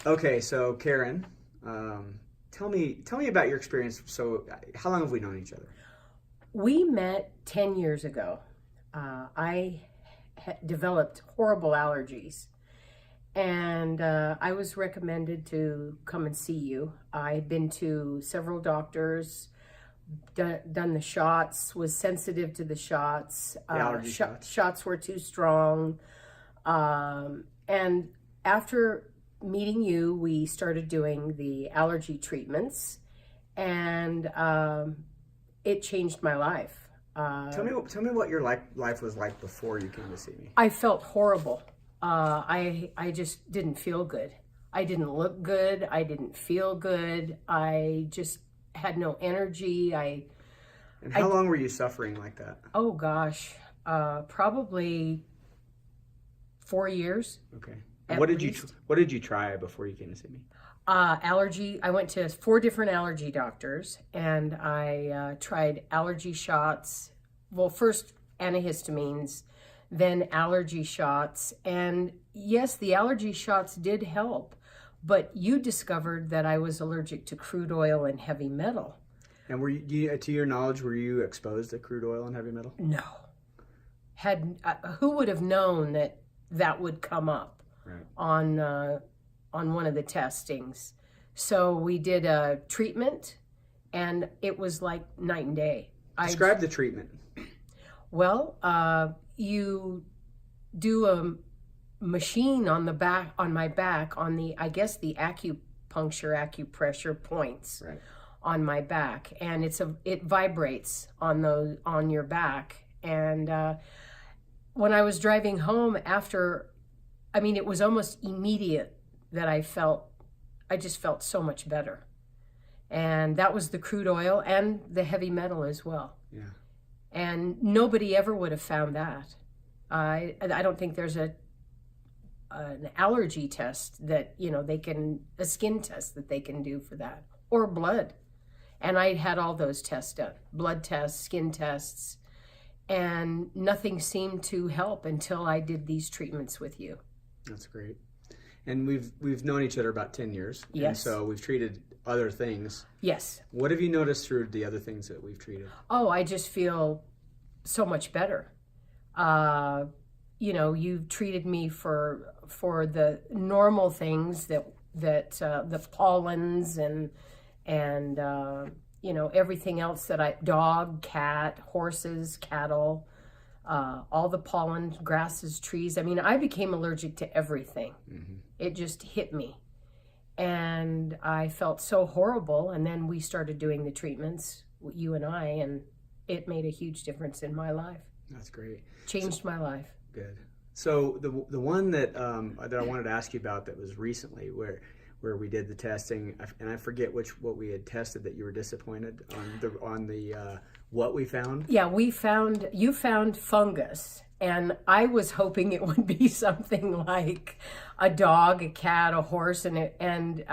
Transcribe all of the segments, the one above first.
Okay, so Karen, tell me about your experience. So, how long have we known each other? We met 10 years ago. I developed horrible allergies, and I was recommended to come and see you. I had been to several doctors, done the shots, was sensitive to the shots. The allergy shots. Shots were too strong. And after meeting you, we started doing the allergy treatments, and it changed my life. Tell me what your life was like before you came to see me. I felt horrible. I just didn't feel good. I didn't look good. I didn't feel good. I just had no energy. And how long were you suffering like that? Oh gosh, probably 4 years. Okay. What did you try before you came to see me? Allergy. I went to 4 different allergy doctors, and I tried allergy shots. Well, first antihistamines, then allergy shots. And yes, the allergy shots did help, but you discovered that I was allergic to crude oil and heavy metal. And to your knowledge, were you exposed to crude oil and heavy metal? No. Who would have known that would come up? Right. On one of the testings. So we did a treatment, and it was like night and day. Describe the treatment. Well, you do a machine on my back, on the, I guess, the acupressure points. Right. On my back, and it vibrates on your back. And when I was driving home it was almost immediate that I just felt so much better. And that was the crude oil and the heavy metal as well. Yeah. And nobody ever would have found that. I don't think there's an allergy test that, a skin test that they can do for that, or blood. And I had all those tests done, blood tests, skin tests, and nothing seemed to help until I did these treatments with you. That's great. And we've known each other about 10 years. Yes. And so we've treated other things. Yes. What have you noticed through the other things that we've treated? Oh, I just feel so much better. You've treated me for the normal things that the pollens and everything else dog, cat, horses, cattle, all the pollen, grasses, trees. I became allergic to everything. Mm-hmm. It just hit me. And I felt so horrible. And then we started doing the treatments, you and I, and it made a huge difference in my life. That's great. Changed my life. Good. So the one that I wanted to ask you about that was recently where we did the testing, and I forget what we had tested that you were disappointed on the what we found. Yeah, you found fungus, and I was hoping it would be something like a dog, a cat, a horse, and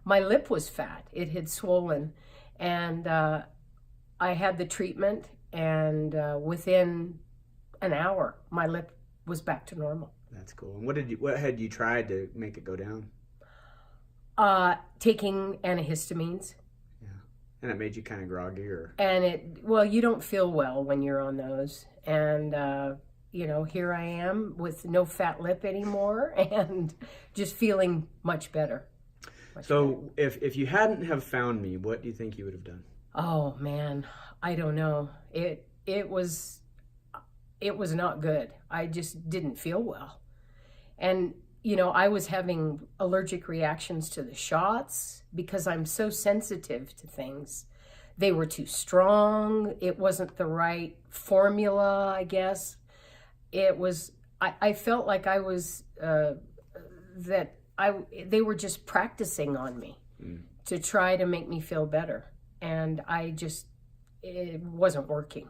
my lip was fat. It had swollen, and I had the treatment, and within an hour, my lip was back to normal. That's cool. And what had you tried to make it go down? Taking antihistamines. Yeah. And it made you kind of groggy, or? And you don't feel well when you're on those. And, here I am with no fat lip anymore and just feeling much better. So if you hadn't have found me, what do you think you would have done? Oh man, I don't know. It was not good. I just didn't feel well. And I was having allergic reactions to the shots because I'm so sensitive to things. They were too strong. It wasn't the right formula, I guess. I felt like I was, they were just practicing on me to try to make me feel better. And it wasn't working.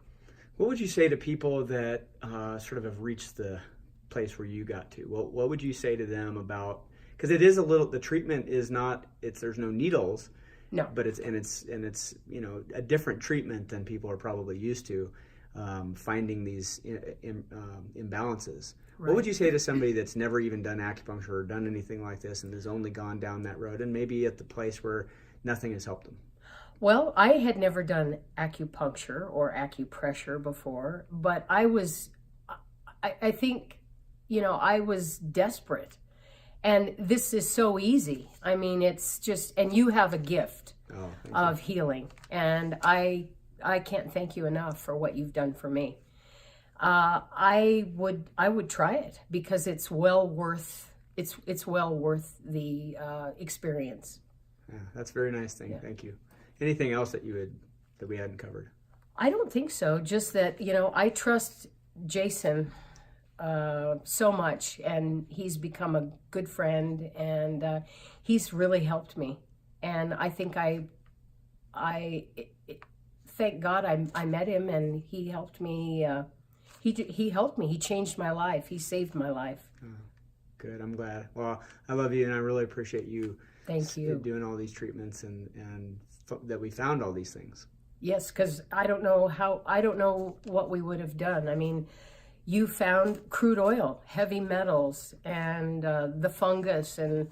What would you say to people that sort of have reached the place where you got to? What would you say to them about, because it is the treatment is not, there's no needles. No. But it's a different treatment than people are probably used to, finding these imbalances. What would you say to somebody that's never even done acupuncture or done anything like this and has only gone down that road and maybe at the place where nothing has helped them? Well, I had never done acupuncture or acupressure before, but I think, I was desperate. And this is so easy. I mean, it's just, and you have a gift of healing. And I can't thank you enough for what you've done for me. I would try it because it's well worth the experience. Yeah, that's a very nice thing. Yeah. Thank you. Anything else that we hadn't covered? I don't think so. Just that, I trust Jason so much, and he's become a good friend, and he's really helped me. And I think thank God I met him, and he helped me. He helped me. He changed my life. He saved my life. Oh, good. I'm glad. Well, I love you, and I really appreciate you. Thank you. Doing all these treatments and that we found all these things. Yes, because I don't know what we would have done. I mean, you found crude oil, heavy metals, and the fungus, and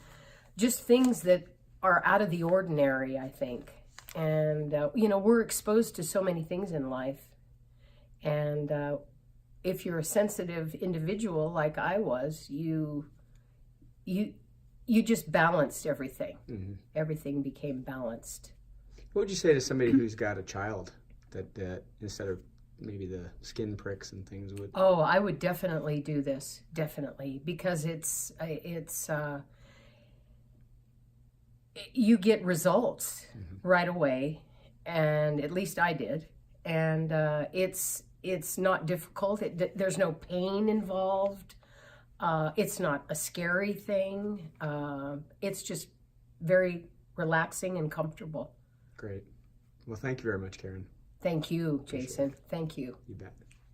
just things that are out of the ordinary, I think. And, we're exposed to so many things in life. And if you're a sensitive individual like I was, you just balanced everything. Mm-hmm. Everything became balanced. What would you say to somebody who's got a child that instead of maybe the skin pricks and things would? Oh, I would definitely do this, definitely, because it's you get results right away, and at least I did, and it's not difficult. There's no pain involved. It's not a scary thing. It's just very relaxing and comfortable. Great. Well, thank you very much, Karen. Thank you, Jason. Thank you. You bet.